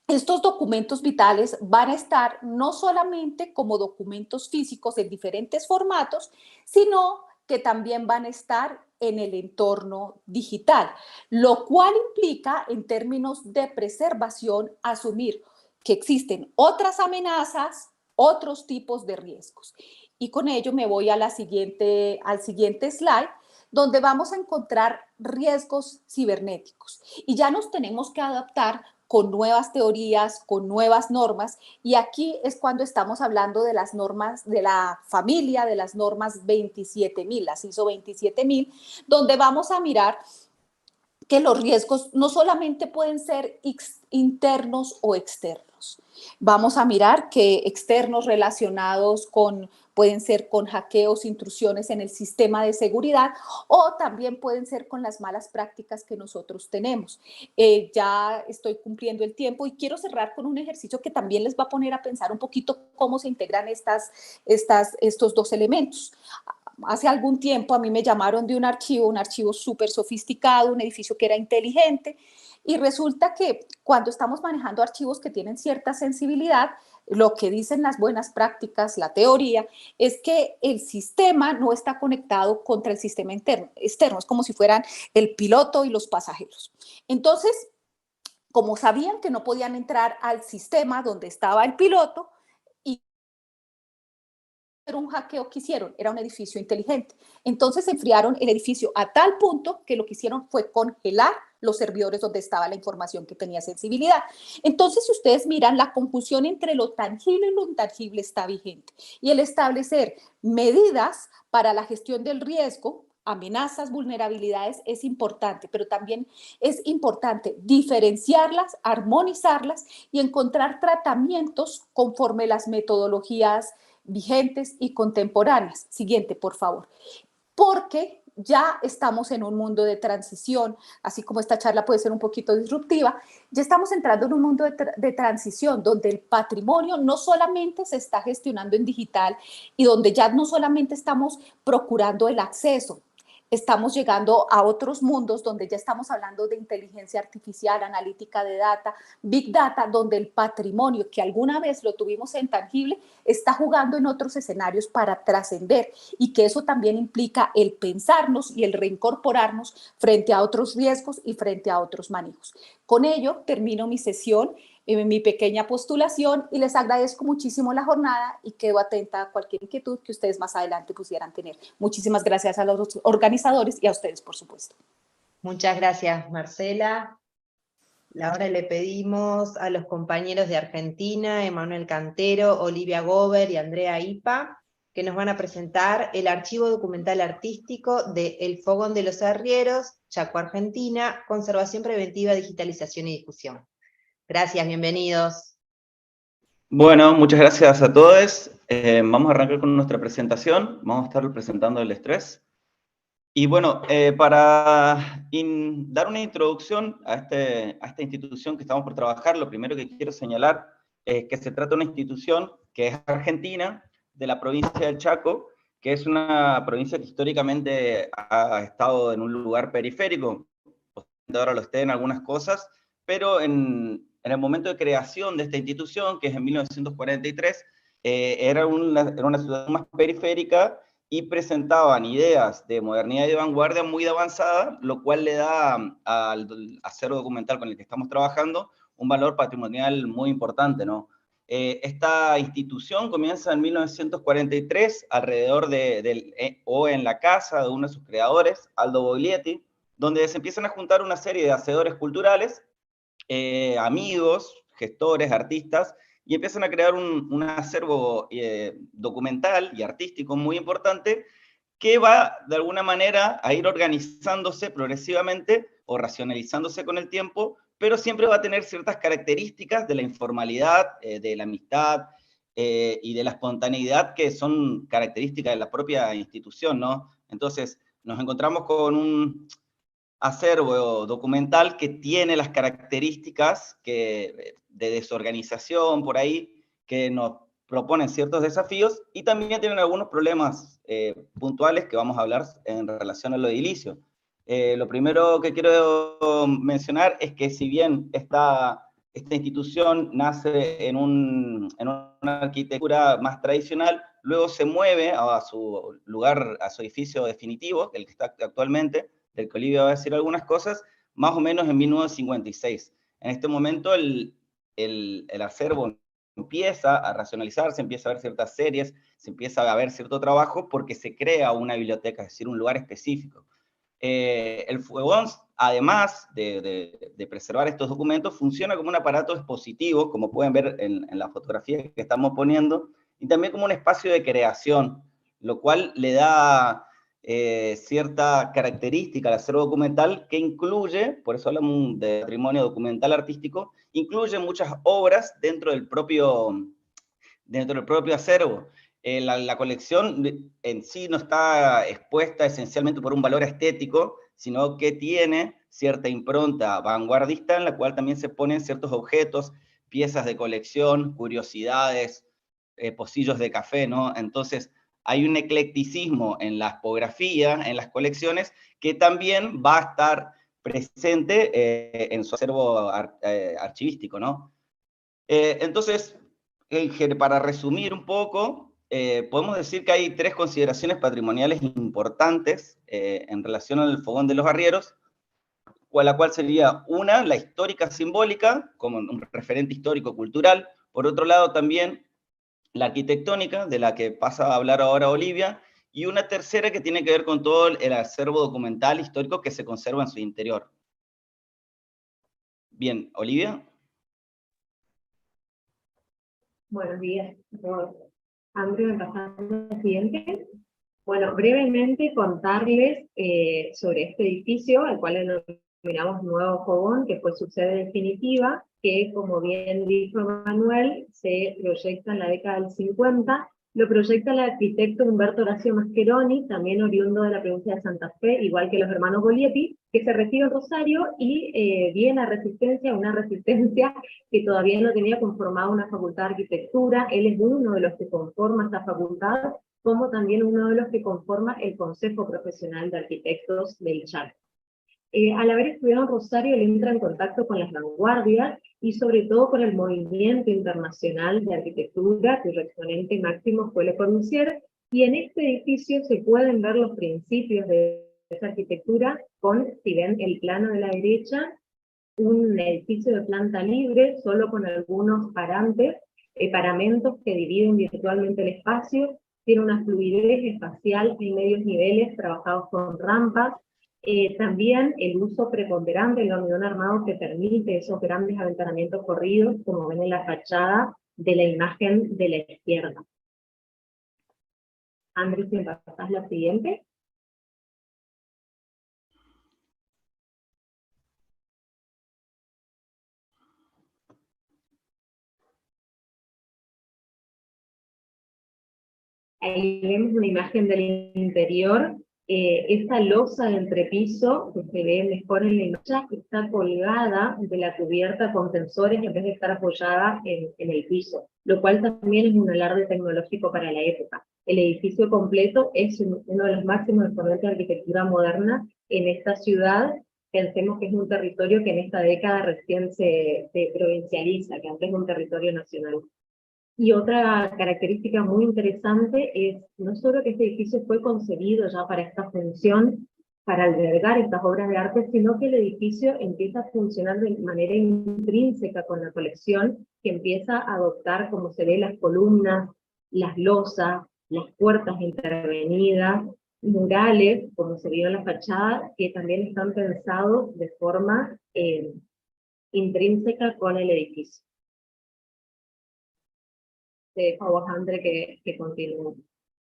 estos documentos vitales van a estar no solamente como documentos físicos en diferentes formatos, sino que también van a estar en el entorno digital, lo cual implica, en términos de preservación, asumir que existen otras amenazas, otros tipos de riesgos. Y con ello me voy a al siguiente slide, donde vamos a encontrar riesgos cibernéticos. Y ya nos tenemos que adaptar con nuevas teorías, con nuevas normas, y aquí es cuando estamos hablando de las normas de la familia, de las normas 27.000, las ISO 27.000, donde vamos a mirar que los riesgos no solamente pueden ser internos o externos. Vamos a mirar que externos relacionados pueden ser con hackeos, intrusiones en el sistema de seguridad, o también pueden ser con las malas prácticas que nosotros tenemos. Ya estoy cumpliendo el tiempo y quiero cerrar con un ejercicio que también les va a poner a pensar un poquito cómo se integran estos dos elementos. Hace algún tiempo a mí me llamaron de un archivo súper sofisticado, un edificio que era inteligente, y resulta que cuando estamos manejando archivos que tienen cierta sensibilidad, lo que dicen las buenas prácticas, la teoría, es que el sistema no está conectado contra el sistema externo, es como si fueran el piloto y los pasajeros. Entonces, como sabían que no podían entrar al sistema donde estaba el piloto, un hackeo que hicieron, era un edificio inteligente. Entonces enfriaron el edificio a tal punto que lo que hicieron fue congelar los servidores donde estaba la información que tenía sensibilidad. Entonces, si ustedes miran, la confusión entre lo tangible y lo intangible está vigente. Y el establecer medidas para la gestión del riesgo, amenazas, vulnerabilidades, es importante, pero también es importante diferenciarlas, armonizarlas y encontrar tratamientos conforme las metodologías vigentes y contemporáneas. Siguiente, por favor. Porque ya estamos en un mundo de transición, así como esta charla puede ser un poquito disruptiva, ya estamos entrando en un mundo de transición donde el patrimonio no solamente se está gestionando en digital y donde ya no solamente estamos procurando el acceso, estamos llegando a otros mundos donde ya estamos hablando de inteligencia artificial, analítica de data, big data, donde el patrimonio que alguna vez lo tuvimos en tangible está jugando en otros escenarios para trascender, y que eso también implica el pensarnos y el reincorporarnos frente a otros riesgos y frente a otros manejos. Con ello termino mi sesión, mi pequeña postulación, y les agradezco muchísimo la jornada y quedo atenta a cualquier inquietud que ustedes más adelante pudieran tener. Muchísimas gracias a los organizadores y a ustedes, por supuesto. Muchas gracias, Marcela. Ahora le pedimos a los compañeros de Argentina, Emanuel Cantero, Olivia Gober y Andrea Ipa, que nos van a presentar el archivo documental artístico de El Fogón de los Arrieros, Chaco, Argentina, Conservación Preventiva, Digitalización y Difusión. Gracias, bienvenidos. Bueno, muchas gracias a todos. Vamos a arrancar con nuestra presentación. Vamos a estar presentando el estrés. Y bueno, para dar una introducción a esta institución que estamos por trabajar, lo primero que quiero señalar es que se trata de una institución que es argentina, de la provincia del Chaco, que es una provincia que históricamente ha estado en un lugar periférico, ahora lo esté en algunas cosas, pero en el momento de creación de esta institución, que es en 1943, era una ciudad más periférica, y presentaban ideas de modernidad y de vanguardia muy avanzada, lo cual le da al acervo documental con el que estamos trabajando un valor patrimonial muy importante, ¿no? Esta institución comienza en 1943, alrededor o en la casa de uno de sus creadores, Aldo Boglietti, donde se empiezan a juntar una serie de hacedores culturales, amigos, gestores, artistas, y empiezan a crear un acervo documental y artístico muy importante, que va de alguna manera a ir organizándose progresivamente o racionalizándose con el tiempo, pero siempre va a tener ciertas características de la informalidad, de la amistad y de la espontaneidad, que son características de la propia institución, ¿no? Entonces, nos encontramos con un acervo documental que tiene las características de desorganización por ahí, que nos proponen ciertos desafíos, y también tienen algunos problemas puntuales que vamos a hablar en relación a lo edilicio. Lo primero que quiero mencionar es que si bien esta institución nace en una arquitectura más tradicional, luego se mueve a su lugar, a su edificio definitivo, el que está actualmente, del que Olivia va a decir algunas cosas, más o menos en 1956. En este momento el acervo empieza a racionalizarse, empieza a ver ciertas series, se empieza a ver cierto trabajo porque se crea una biblioteca, es decir, un lugar específico. El Fogón, además de preservar estos documentos, funciona como un aparato expositivo, como pueden ver en la fotografía que estamos poniendo, y también como un espacio de creación, lo cual le da cierta característica al acervo documental que incluye, por eso hablamos de patrimonio documental artístico, incluye muchas obras dentro del propio acervo. La colección en sí no está expuesta esencialmente por un valor estético, sino que tiene cierta impronta vanguardista en la cual también se ponen ciertos objetos, piezas de colección, curiosidades, pocillos de café, ¿no? Entonces, hay un eclecticismo en la expografía, en las colecciones, que también va a estar presente en su acervo archivístico, ¿no? Entonces, para resumir un poco, podemos decir que hay tres consideraciones patrimoniales importantes en relación al Fogón de los Arrieros, la cual sería una, la histórica simbólica, como un referente histórico-cultural; por otro lado también la arquitectónica, de la que pasa a hablar ahora Olivia; y una tercera que tiene que ver con todo el acervo documental histórico que se conserva en su interior. Bien, Olivia. Buenos días a todos. Andrea, me pasando al siguiente. Bueno, brevemente contarles sobre este edificio, al cual denominamos Nuevo Fogón, que fue su sede definitiva, que, como bien dijo Manuel, se proyecta en la década del 50. Lo proyecta el arquitecto Humberto Horacio Mascheroni, también oriundo de la provincia de Santa Fe, igual que los hermanos Boglietti, que se recibe en Rosario y viene a Resistencia, una resistencia que todavía no tenía conformada una facultad de arquitectura. Él es uno de los que conforma esta facultad, como también uno de los que conforma el Consejo Profesional de Arquitectos del Chaco. Al haber estudiado en Rosario, él entra en contacto con las vanguardias y sobre todo con el movimiento internacional de arquitectura, cuyo exponente máximo fue Le Corbusier, y en este edificio se pueden ver los principios de esa arquitectura con, si ven el plano de la derecha, un edificio de planta libre, solo con algunos paramentos que dividen virtualmente el espacio. Tiene una fluidez espacial en medios niveles trabajados con rampas. También el uso preponderante del hormigón armado que permite esos grandes aventanamientos corridos, como ven en la fachada de la imagen de la izquierda. Andrés, ¿me pasas la siguiente? Ahí vemos una imagen del interior. Esta losa de entrepiso, que se ve mejor en la imagen, está colgada de la cubierta con tensores en vez de estar apoyada en el piso, lo cual también es un alarde tecnológico para la época. El edificio completo es uno de los máximos exponentes de arquitectura moderna en esta ciudad. Pensemos que es un territorio que en esta década recién se provincializa, que antes es un territorio nacional. Y otra característica muy interesante es no solo que este edificio fue concebido ya para esta función, para albergar estas obras de arte, sino que el edificio empieza a funcionar de manera intrínseca con la colección, que empieza a adoptar, como se ve, las columnas, las losas, las puertas intervenidas, murales, como se vio en la fachada, que también están pensados de forma intrínseca con el edificio. Te dejo a vos, André, que continúe.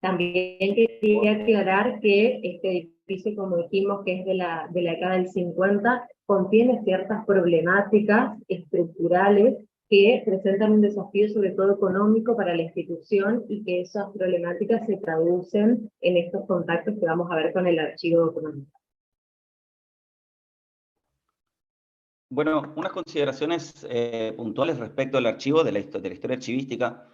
También quería aclarar que este edificio, como dijimos, que es de la década del 50, contiene ciertas problemáticas estructurales que presentan un desafío sobre todo económico para la institución, y que esas problemáticas se traducen en estos contactos que vamos a ver con el archivo documental. Bueno, unas consideraciones puntuales respecto al archivo, de la historia archivística.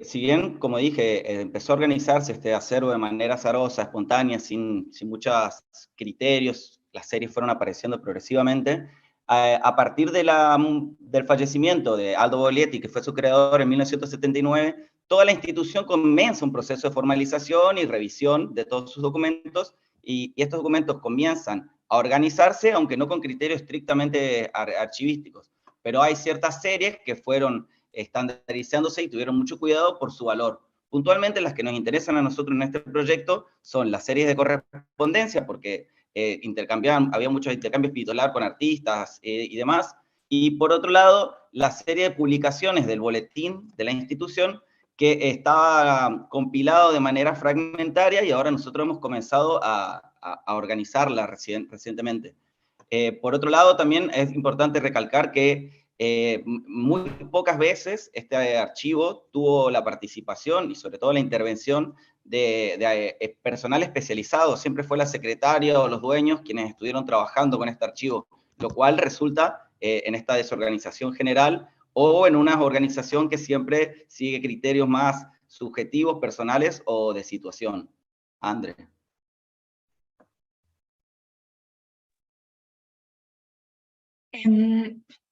Si bien, como dije, empezó a organizarse este acervo de manera azarosa, espontánea, sin muchos criterios, las series fueron apareciendo progresivamente. A partir del fallecimiento de Aldo Bolietti, que fue su creador en 1979, toda la institución comienza un proceso de formalización y revisión de todos sus documentos, y estos documentos comienzan a organizarse, aunque no con criterios estrictamente archivísticos. Pero hay ciertas series que fueron estandarizándose y tuvieron mucho cuidado por su valor. Puntualmente, las que nos interesan a nosotros en este proyecto son las series de correspondencia, porque había muchos intercambios epístolar con artistas y demás. Y por otro lado, la serie de publicaciones del boletín de la institución, que estaba compilado de manera fragmentaria, y ahora nosotros hemos comenzado a organizarla recientemente. Por otro lado, también es importante recalcar que muy pocas veces este archivo tuvo la participación y sobre todo la intervención de personal especializado. Siempre fue la secretaria o los dueños quienes estuvieron trabajando con este archivo, lo cual resulta en esta desorganización general, o en una organización que siempre sigue criterios más subjetivos, personales o de situación. André.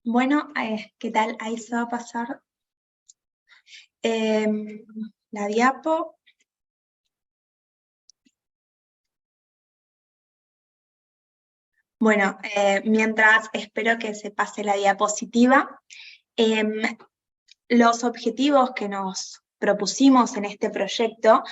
Bueno, ¿qué tal? Ahí se va a pasar la diapo. Bueno, mientras espero que se pase la diapositiva, los objetivos que nos propusimos en este proyecto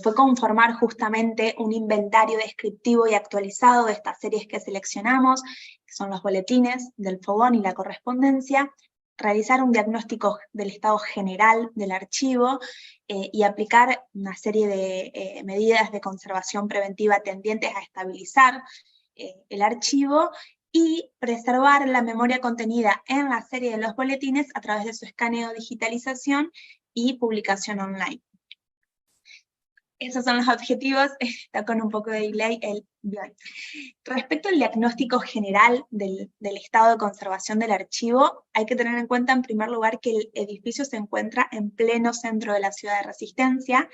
fue conformar justamente un inventario descriptivo y actualizado de estas series que seleccionamos, que son los boletines del fogón y la correspondencia, realizar un diagnóstico del estado general del archivo y aplicar una serie de medidas de conservación preventiva tendientes a estabilizar el archivo, y preservar la memoria contenida en la serie de los boletines a través de su escaneo, digitalización y publicación online. Esos son los objetivos, está con un poco de delay el video. Respecto al diagnóstico general del estado de conservación del archivo, hay que tener en cuenta en primer lugar que el edificio se encuentra en pleno centro de la ciudad de Resistencia,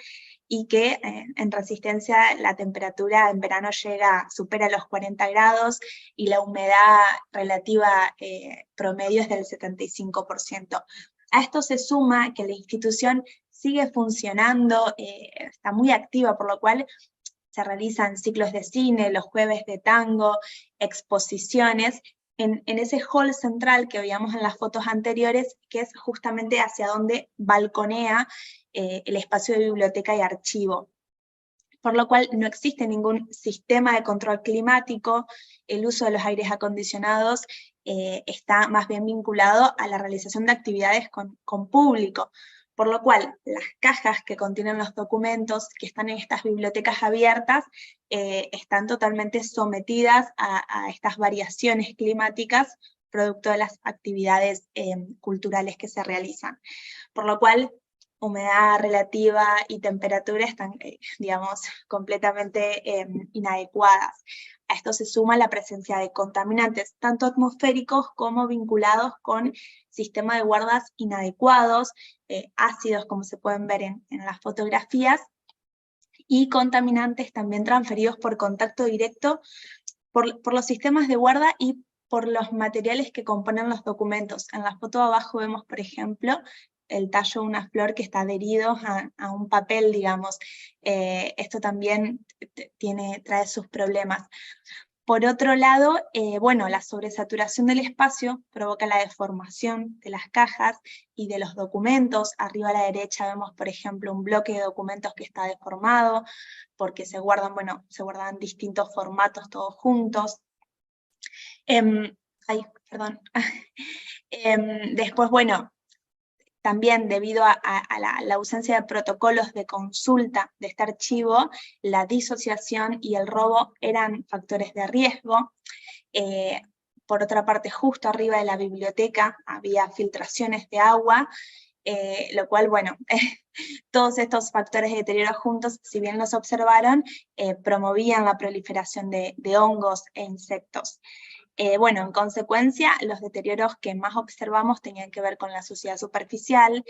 y que en Resistencia la temperatura en verano supera los 40 grados, y la humedad relativa promedio es del 75%. A esto se suma que la institución sigue funcionando, está muy activa, por lo cual se realizan ciclos de cine, los jueves de tango, exposiciones, en ese hall central que veíamos en las fotos anteriores, que es justamente hacia donde balconea el espacio de biblioteca y archivo. por lo cual no existe ningún sistema de control climático. El uso de los aires acondicionados está más bien vinculado a la realización de actividades con público, por lo cual las cajas que contienen los documentos que están en estas bibliotecas abiertas están totalmente sometidas a estas variaciones climáticas producto de las actividades culturales que se realizan, por lo cual humedad relativa y temperatura están, digamos, completamente inadecuadas. A esto se suma la presencia de contaminantes, tanto atmosféricos como vinculados con sistemas de guardas inadecuados, ácidos, como se pueden ver en las fotografías, y contaminantes también transferidos por contacto directo por los sistemas de guarda y por los materiales que componen los documentos. En la foto de abajo vemos, por ejemplo, el tallo de una flor que está adherido a un papel, digamos. Esto también trae sus problemas. Por otro lado, bueno, la sobresaturación del espacio provoca la deformación de las cajas y de los documentos. Arriba a la derecha vemos, por ejemplo, un bloque de documentos que está deformado, porque se guardan, bueno, se guardan distintos formatos todos juntos. Perdón. Después, bueno, también debido a la ausencia de protocolos de consulta de este archivo, la disociación y el robo eran factores de riesgo. Por otra parte, justo arriba de la biblioteca había filtraciones de agua, lo cual, bueno, todos estos factores de deterioro juntos, si bien los observaron, promovían la proliferación de hongos e insectos. Bueno, en consecuencia, los deterioros que más observamos tenían que ver con la suciedad superficial,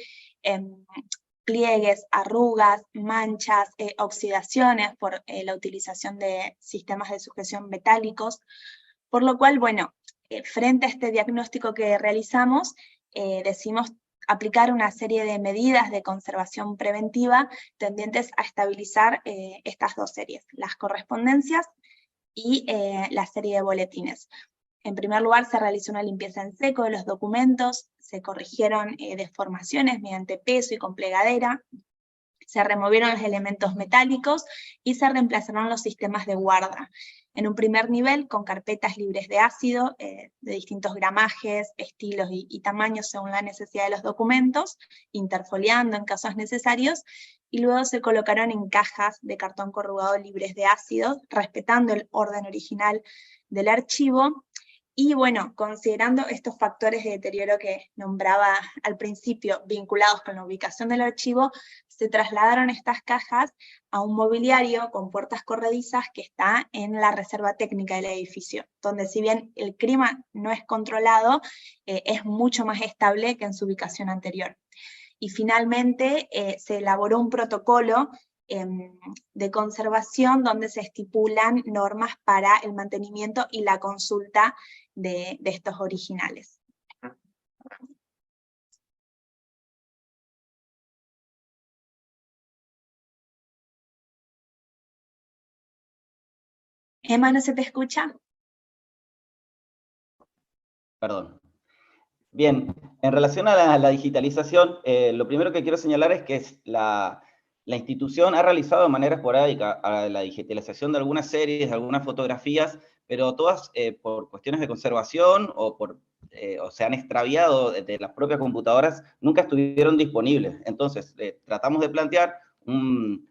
pliegues, arrugas, manchas, oxidaciones por la utilización de sistemas de sujeción metálicos, por lo cual, bueno, frente a este diagnóstico que realizamos, decidimos aplicar una serie de medidas de conservación preventiva tendientes a estabilizar estas dos series, las correspondencias y la serie de boletines. En primer lugar, se realizó una limpieza en seco de los documentos, se corrigieron deformaciones mediante peso y con plegadera, se removieron los elementos metálicos y se reemplazaron los sistemas de guarda. En un primer nivel, con carpetas libres de ácido, de distintos gramajes, estilos y tamaños según la necesidad de los documentos, interfoliando en casos necesarios, y luego se colocaron en cajas de cartón corrugado libres de ácido, respetando el orden original del archivo. Y bueno, considerando estos factores de deterioro que nombraba al principio, vinculados con la ubicación del archivo, se trasladaron estas cajas a un mobiliario con puertas corredizas que está en la reserva técnica del edificio, donde si bien el clima no es controlado, es mucho más estable que en su ubicación anterior. Y finalmente se elaboró un protocolo de conservación donde se estipulan normas para el mantenimiento y la consulta de estos originales. Emma, ¿no se te escucha? Perdón. Bien, en relación a la digitalización, lo primero que quiero señalar es que la institución ha realizado de manera esporádica la digitalización de algunas series, de algunas fotografías, pero todas por cuestiones de conservación o se han extraviado de las propias computadoras, nunca estuvieron disponibles. Entonces, tratamos de plantear un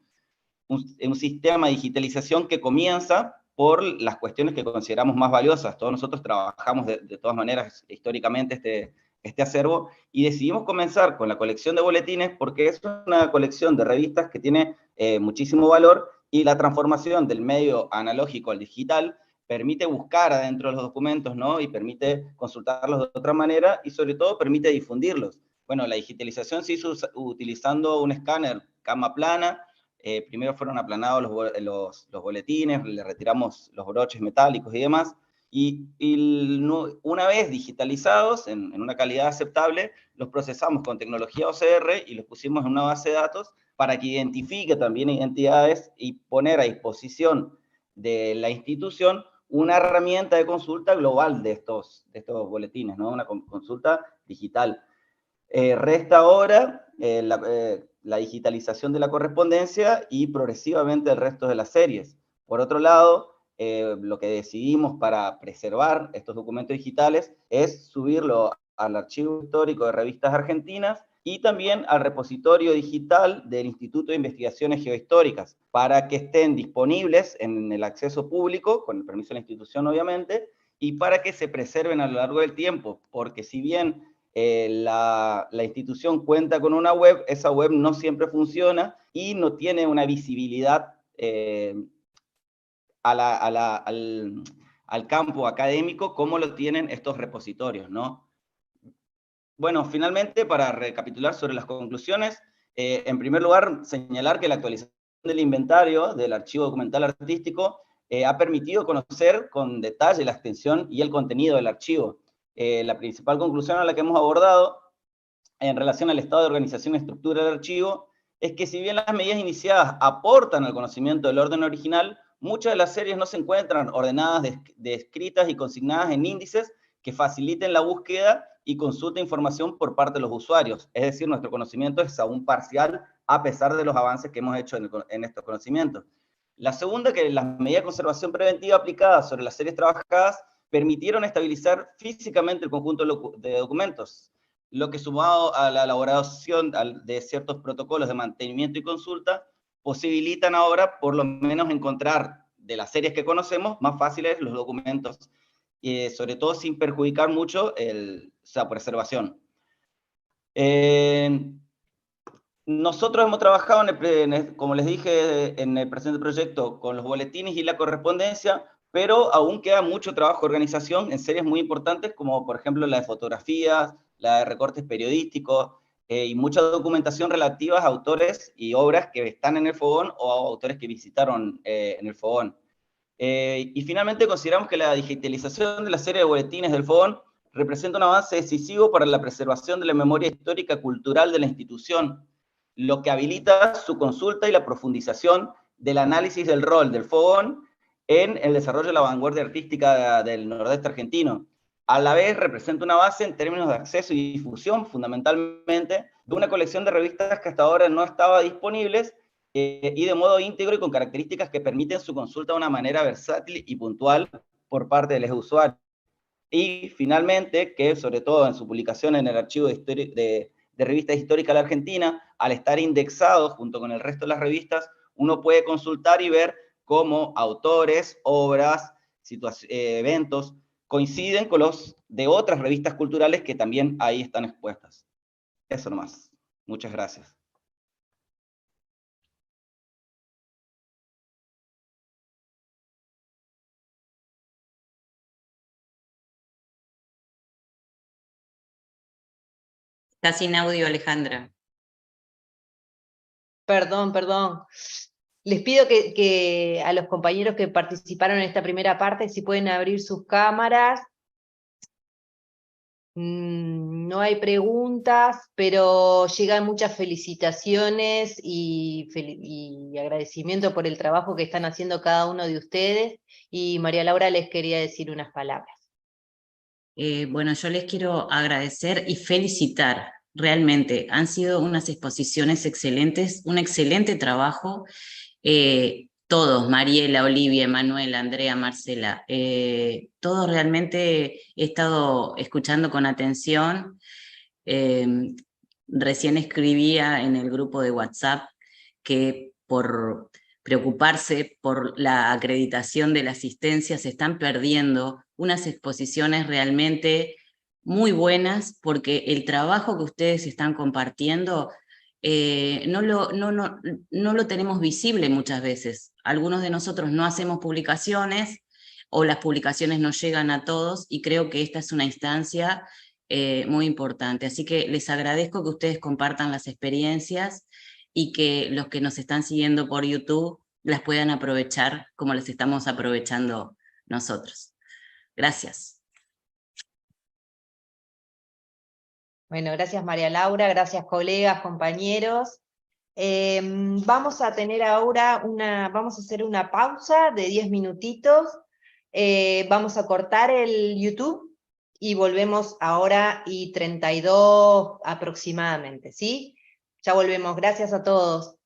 sistema de digitalización que comienza por las cuestiones que consideramos más valiosas. Todos nosotros trabajamos de todas maneras históricamente este acervo, y decidimos comenzar con la colección de boletines porque es una colección de revistas que tiene muchísimo valor, y la transformación del medio analógico al digital permite buscar adentro de los documentos, ¿no? Y permite consultarlos de otra manera, y sobre todo permite difundirlos. Bueno, la digitalización se hizo utilizando un escáner cama plana. Primero fueron aplanados los boletines, le retiramos los broches metálicos y demás, y una vez digitalizados en una calidad aceptable, los procesamos con tecnología OCR y los pusimos en una base de datos para que identifique también identidades y poner a disposición de la institución una herramienta de consulta global de estos boletines, ¿no? Una consulta digital. Resta ahora la digitalización de la correspondencia y progresivamente el resto de las series. Por otro lado, lo que decidimos para preservar estos documentos digitales es subirlo al archivo histórico de revistas argentinas y también al repositorio digital del Instituto de Investigaciones Geohistóricas, para que estén disponibles en el acceso público, con el permiso de la institución obviamente, y para que se preserven a lo largo del tiempo, porque si bien la institución cuenta con una web, esa web no siempre funciona y no tiene una visibilidad al campo académico como lo tienen estos repositorios, ¿no? Bueno, finalmente, para recapitular sobre las conclusiones, en primer lugar, señalar que la actualización del inventario del archivo documental artístico ha permitido conocer con detalle la extensión y el contenido del archivo. La principal conclusión a la que hemos abordado en relación al estado de organización y estructura del archivo es que si bien las medidas iniciadas aportan al conocimiento del orden original, muchas de las series no se encuentran ordenadas, descritas y consignadas en índices que faciliten la búsqueda y consulta de información por parte de los usuarios. Es decir, nuestro conocimiento es aún parcial a pesar de los avances que hemos hecho en estos conocimientos. La segunda, que las medidas de conservación preventiva aplicadas sobre las series trabajadas permitieron estabilizar físicamente el conjunto de documentos, lo que sumado a la elaboración de ciertos protocolos de mantenimiento y consulta, posibilitan ahora por lo menos encontrar de las series que conocemos más fáciles los documentos, sobre todo sin perjudicar mucho la preservación. Nosotros hemos trabajado, como les dije, en el presente proyecto con los boletines y la correspondencia, pero aún queda mucho trabajo de organización en series muy importantes, como por ejemplo la de fotografías, la de recortes periodísticos, y mucha documentación relativa a autores y obras que están en el fogón o a autores que visitaron en el fogón. Y finalmente consideramos que la digitalización de la serie de boletines del fogón representa un avance decisivo para la preservación de la memoria histórica cultural de la institución, lo que habilita su consulta y la profundización del análisis del rol del fogón en el desarrollo de la vanguardia artística del nordeste argentino. A la vez representa una base en términos de acceso y difusión, fundamentalmente, de una colección de revistas que hasta ahora no estaba disponibles, y de modo íntegro y con características que permiten su consulta de una manera versátil y puntual por parte de los usuarios. Y finalmente, que sobre todo en su publicación en el archivo de revistas históricas de la Argentina, al estar indexado junto con el resto de las revistas, uno puede consultar y ver cómo autores, obras, eventos, coinciden con los de otras revistas culturales que también ahí están expuestas. Eso nomás. Muchas gracias. Está sin audio, Alejandra. Perdón. Les pido que a los compañeros que participaron en esta primera parte, si pueden abrir sus cámaras. No hay preguntas, pero llegan muchas felicitaciones y agradecimiento por el trabajo que están haciendo cada uno de ustedes. Y María Laura les quería decir unas palabras. Bueno, yo les quiero agradecer y felicitar. Realmente han sido unas exposiciones excelentes, un excelente trabajo. Todos, Mariela, Olivia, Manuela, Andrea, Marcela, todos realmente he estado escuchando con atención. Recién escribía en el grupo de WhatsApp que por preocuparse por la acreditación de la asistencia se están perdiendo unas exposiciones realmente muy buenas, porque el trabajo que ustedes están compartiendo no lo tenemos visible muchas veces. Algunos de nosotros no hacemos publicaciones o las publicaciones no llegan a todos, y creo que esta es una instancia muy importante. Así que les agradezco que ustedes compartan las experiencias y que los que nos están siguiendo por YouTube las puedan aprovechar como las estamos aprovechando nosotros. Gracias. Bueno, gracias María Laura, gracias colegas, compañeros. Vamos a tener ahora vamos a hacer una pausa de 10 minutitos. Vamos a cortar el YouTube y volvemos ahora y 32 aproximadamente, ¿sí? Ya volvemos. Gracias a todos.